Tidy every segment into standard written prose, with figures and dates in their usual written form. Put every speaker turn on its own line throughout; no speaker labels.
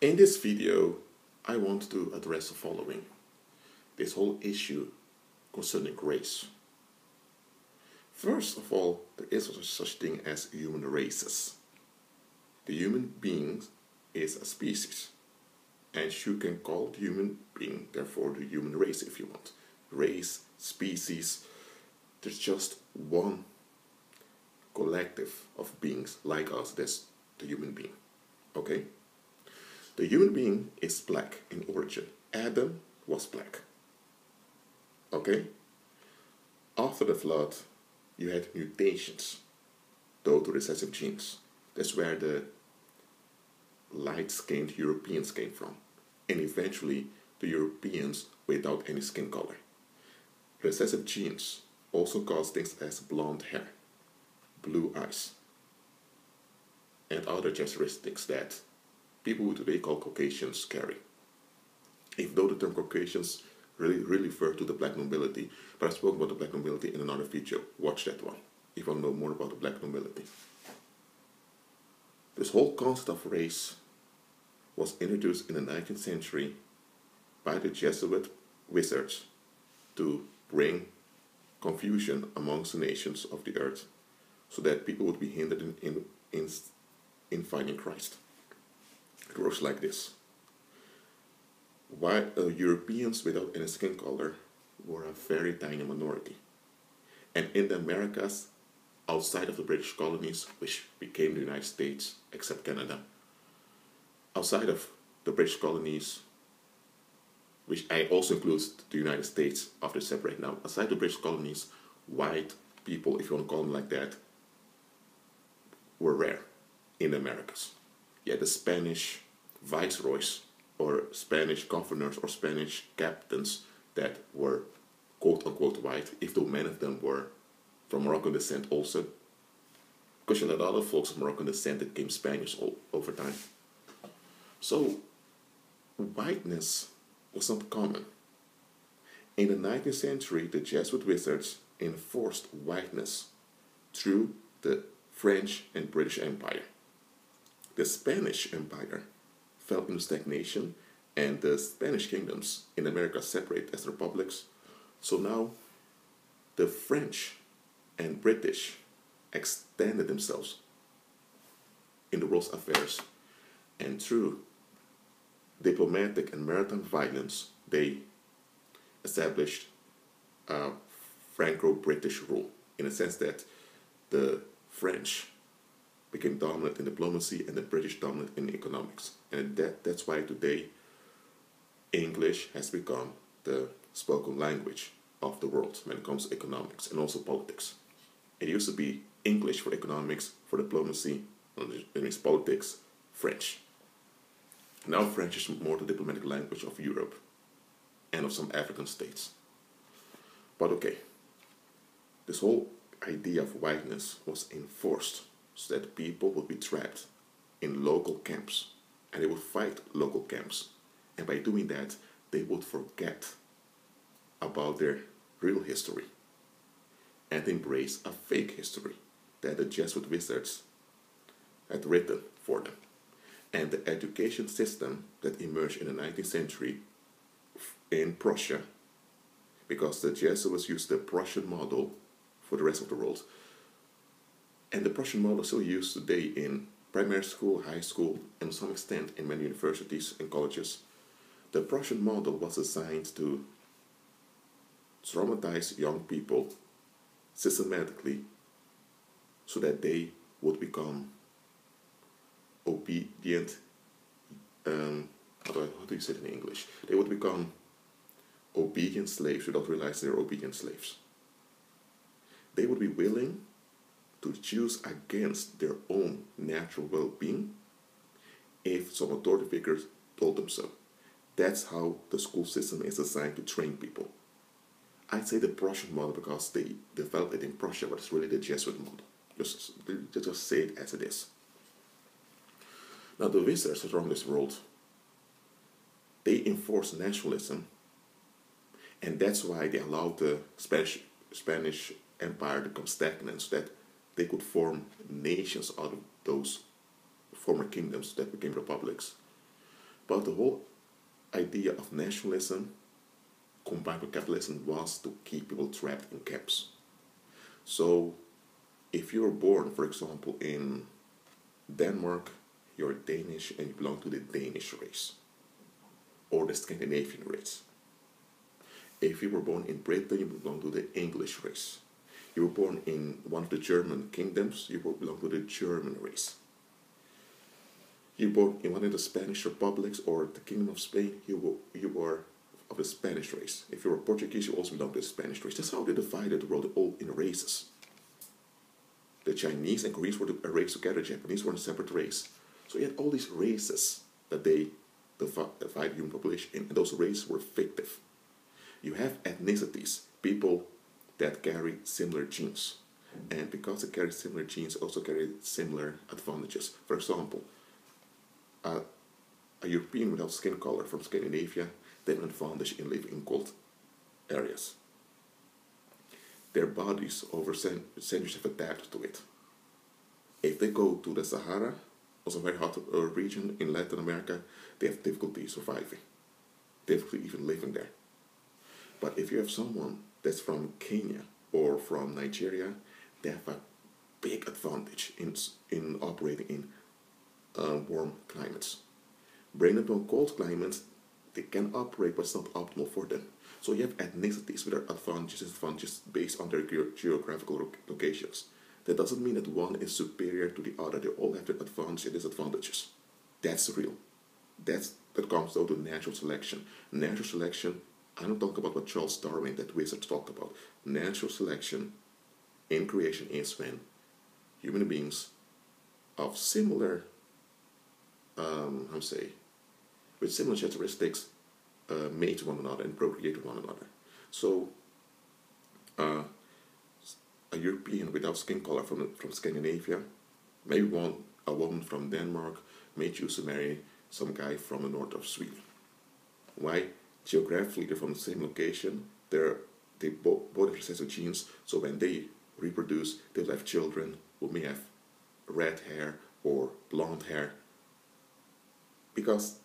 In this video, I want to address the following. This whole issue concerning race. First of all, there is such thing as human races. The human being is a species. And you can call the human being, therefore, the human race if you want. Race, species, there's just one collective of beings like us, that's the human being. Okay? The human being is black in origin. Adam was black. Okay? After the flood, you had mutations due to recessive genes. That's where the light-skinned Europeans came from. And eventually, the Europeans without any skin color. Recessive genes also cause things as blonde hair, blue eyes, and other characteristics that people who today call Caucasians carry. Even though the term Caucasians really refer to the black nobility, but I spoke about the black nobility in another video. Watch that one if you want to know more about the black nobility. This whole concept of race was introduced in the 19th century by the Jesuit wizards to bring confusion amongst the nations of the earth so that people would be hindered in finding Christ. It works like this. Why Europeans without any skin color were a very tiny minority. And in the Americas, outside of the British colonies, which became the United States, except Canada, outside of the British colonies, which I also includes the United States after separate now, aside the British colonies, white people, if you want to call them like that, were rare in the Americas. Yeah, the Spanish viceroys or Spanish governors or Spanish captains that were quote-unquote white, if though many of them were from Moroccan descent also, because you had other folks of Moroccan descent that became Spanish over time. So, whiteness was not common. In the 19th century, the Jesuit wizards enforced whiteness through the French and British Empire. The Spanish Empire fell into stagnation, and the Spanish kingdoms in America separate as republics. So now the French and British extended themselves in the world's affairs, and through diplomatic and maritime violence, they established a Franco-British rule, in a sense that the French became dominant in diplomacy and the British dominant in economics. And that's why today English has become the spoken language of the world when it comes to economics and also politics. It used to be English for economics, for diplomacy, it means politics, French. Now French is more the diplomatic language of Europe and of some African states. But okay, this whole idea of whiteness was enforced so that people would be trapped in local camps, and they would fight local camps. And by doing that, they would forget about their real history and embrace a fake history that the Jesuit wizards had written for them. And the education system that emerged in the 19th century in Prussia, because the Jesuits used the Prussian model for the rest of the world. And the Prussian model is still used today in primary school, high school, and to some extent in many universities and colleges. The Prussian model was designed to traumatize young people systematically so that they would become obedient, how do you say it in English? They would become obedient slaves without realizing they're obedient slaves. They would be willing to choose against their own natural well-being if some authority figures told them so. That's how the school system is designed to train people. I say the Prussian model because they developed it in Prussia, but it's really the Jesuit model. Just say it as it is. Now the wizards around this world, they enforce nationalism, and that's why they allowed the Spanish Empire to become stagnant, so that they could form nations out of those former kingdoms that became republics. But the whole idea of nationalism combined with capitalism was to keep people trapped in camps. So if you were born, for example, in Denmark, you're Danish and you belong to the Danish race or the Scandinavian race. If you were born in Britain, you belong to the English race. You were born in one of the German kingdoms, you belong to the German race. You were born in one of the Spanish republics or the Kingdom of Spain, you were of the Spanish race. If you were Portuguese, you also belong to the Spanish race. That's how they divided the world all in races. The Chinese and Koreans were a race together, Japanese were a separate race. So you had all these races that they divide the human population in, and those races were fictive. You have ethnicities, people that carry similar genes. And because they carry similar genes, also carry similar advantages. For example, a European without skin color from Scandinavia, they have an advantage in living in cold areas. Their bodies over centuries have adapted to it. If they go to the Sahara, also a very hot region in Latin America, they have difficulty surviving, difficulty even living there. But if you have someone that's from Kenya or from Nigeria, they have a big advantage in operating in warm climates. Bring them to cold climates, they can operate, but it's not optimal for them. So you have ethnicities with their advantages and disadvantages based on their geographical locations. That doesn't mean that one is superior to the other. They all have their advantages and disadvantages. That's real. That comes down to natural selection. Natural selection, I don't talk about what Charles Darwin, that wizard, talked about. Natural selection in creation is when human beings of similar, with similar characteristics mate one another and procreate with one another. So a European without skin color from Scandinavia, maybe a woman from Denmark may choose to marry some guy from the north of Sweden. Why? Geographically, they're from the same location. They both have recessive genes, so when they reproduce, they'll have children who may have red hair or blonde hair, because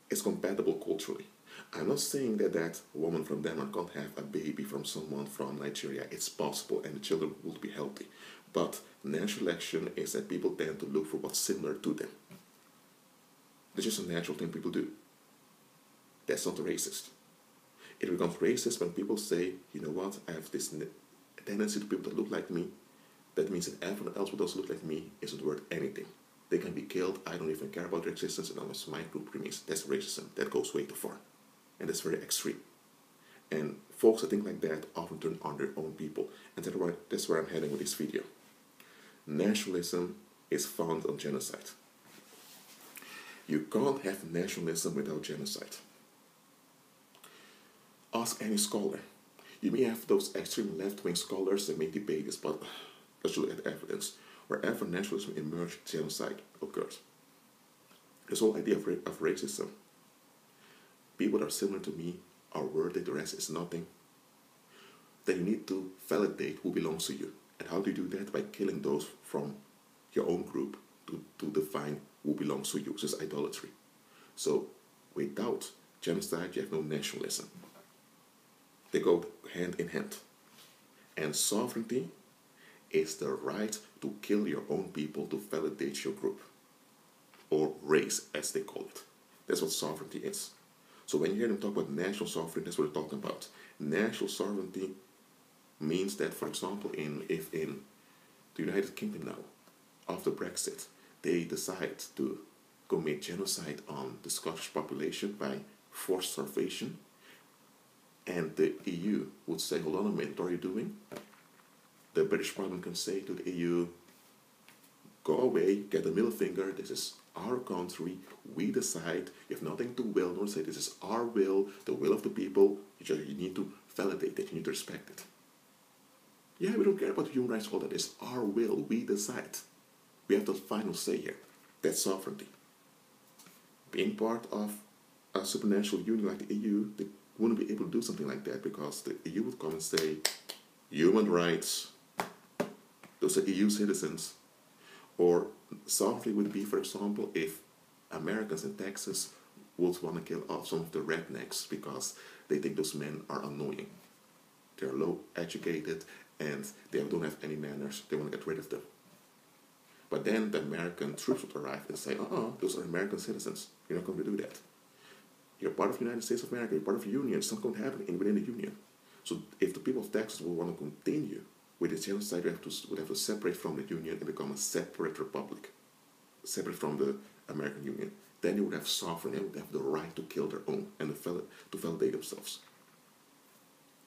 it's compatible culturally. I'm not saying that woman from Denmark can't have a baby from someone from Nigeria. It's possible, and the children will be healthy. But natural selection is that people tend to look for what's similar to them. That's just a natural thing people do. That's not racist. It becomes racist when people say, you know what, I have this tendency to people that look like me. That means that everyone else who doesn't look like me isn't worth anything. They can be killed, I don't even care about their existence, and unless my group remains. That's racism. That goes way too far. And that's very extreme. And folks that think like that often turn on their own people. And that's where I'm heading with this video. Nationalism is founded on genocide. You can't have nationalism without genocide. Ask any scholar. You may have those extreme left-wing scholars that may debate this, but let's look at evidence. Wherever nationalism emerged, genocide occurred. This whole idea of racism. People that are similar to me are worthy, the rest is nothing. Then you need to validate who belongs to you. And how do you do that? By killing those from your own group to define who belongs to you. This is idolatry. So without genocide, you have no nationalism. They go hand in hand. And sovereignty is the right to kill your own people to validate your group. Or race, as they call it. That's what sovereignty is. So when you hear them talk about national sovereignty, that's what they're talking about. National sovereignty means that, for example, if in the United Kingdom now, after Brexit, they decide to commit genocide on the Scottish population by forced starvation, and the EU would say, hold on a minute, what are you doing? The British Parliament can say to the EU, go away, get the middle finger, this is our country, we decide, you have nothing to will, nor say this is our will, the will of the people, you need to validate it, you need to respect it. Yeah, we don't care about human rights, all that is our will, we decide. We have the final say here. That's sovereignty. Being part of a supernatural union like the EU, they wouldn't be able to do something like that because the EU would come and say, human rights, those are EU citizens. Or sovereignty would be, for example, if Americans in Texas would want to kill off some of the rednecks because they think those men are annoying. They're low educated and they don't have any manners. They want to get rid of them. But then the American troops would arrive and say, those are American citizens. You're not going to do that. You're part of the United States of America. You're part of the Union. It's not going to happen within the Union. So if the people of Texas will want to continue with this genocide, would have to separate from the Union and become a separate republic, separate from the American Union. Then they would have sovereignty. They would have the right to kill their own and to validate themselves.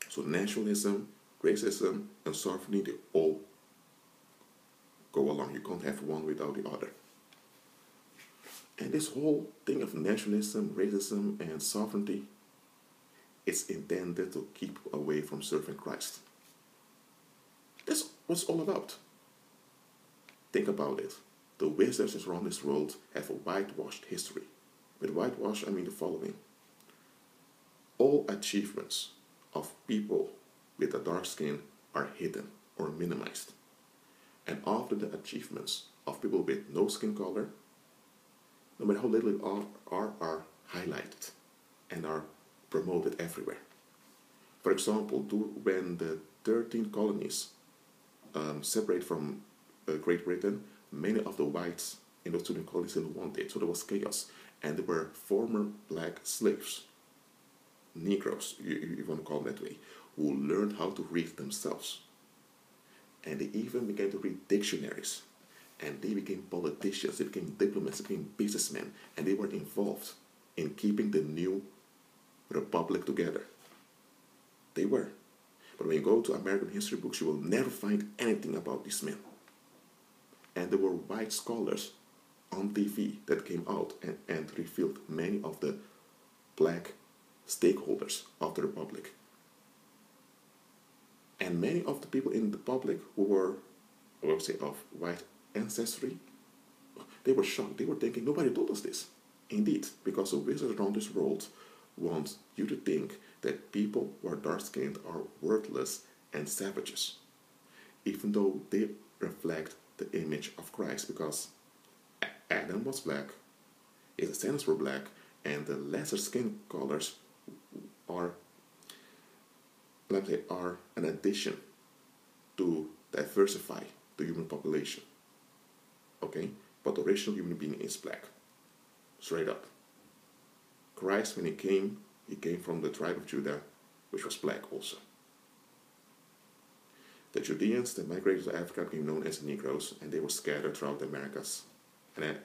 So nationalism, racism, and sovereignty, they all go along. You can't have one without the other. And this whole thing of nationalism, racism, and sovereignty is intended to keep away from serving Christ. That's what it's all about. Think about it. The wizards around this world have a whitewashed history. With whitewash, I mean the following. All achievements of people with a dark skin are hidden or minimized. And after the achievements of people with no skin color, no matter how little are highlighted and are promoted everywhere. For example, when the 13 colonies separate from Great Britain, many of the whites in those 13 colonies didn't want it, so there was chaos. And there were former black slaves, Negroes, you want to call them that way, who learned how to read themselves. And they even began to read dictionaries. And they became politicians, they became diplomats, they became businessmen, and they were involved in keeping the new republic together. They were. But when you go to American history books, you will never find anything about these men. And there were white scholars on TV that came out and revealed many of the black stakeholders of the republic. And many of the people in the public who were, I would say, of white ancestry, they were shocked. They were thinking, nobody told us this. Indeed, because the wizards around this world want you to think that people who are dark-skinned are worthless and savages, even though they reflect the image of Christ, because Adam was black, his descendants were black, and the lesser skin colors are, let's say, are an addition to diversify the human population. Okay? But the original human being is black. Straight up. Christ, when he came from the tribe of Judah, which was black also. The Judeans that migrated to Africa became known as Negroes, and they were scattered throughout the Americas and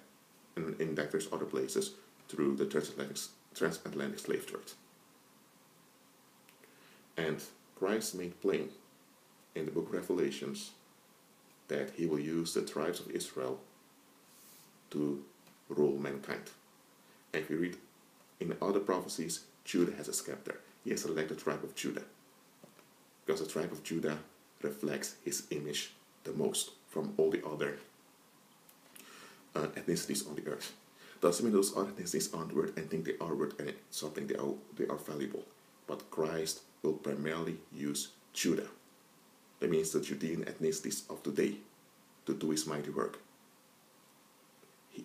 in diverse other places through the transatlantic slave trade. And Christ made plain in the book of Revelations that he will use the tribes of Israel to rule mankind. And if you read in other prophecies, Judah has a scepter. He has selected the tribe of Judah, because the tribe of Judah reflects his image the most from all the other ethnicities on the earth. Doesn't mean those other ethnicities aren't worth anything. They are worth something. They are valuable. But Christ will primarily use Judah. That means the Judean ethnicities of today to do his mighty work.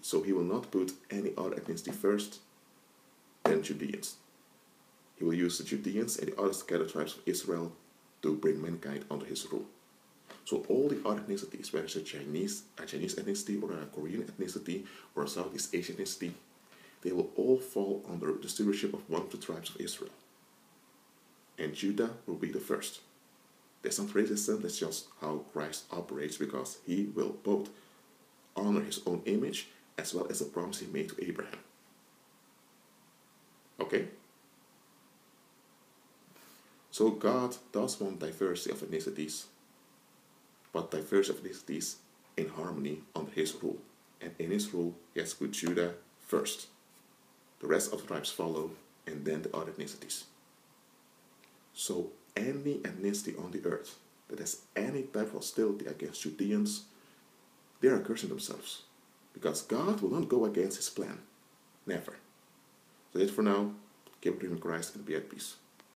So he will not put any other ethnicity first than Judeans. He will use the Judeans and the other scattered tribes of Israel to bring mankind under his rule. So all the other ethnicities, whether it's a Chinese ethnicity or a Korean ethnicity or a Southeast Asian ethnicity, they will all fall under the stewardship of one of the tribes of Israel. And Judah will be the first. That's not racism, that's just how Christ operates, because he will both honor his own image as well as the promise he made to Abraham. Okay? So God does want diversity of ethnicities, but diversity of ethnicities in harmony under his rule. And in his rule, he has put Judah first. The rest of the tribes follow, and then the other ethnicities. So any ethnicity on the earth that has any type of hostility against Judeans, they are cursing themselves. Because God will not go against his plan. Never. So that's it for now. Keep believing in Christ and be at peace.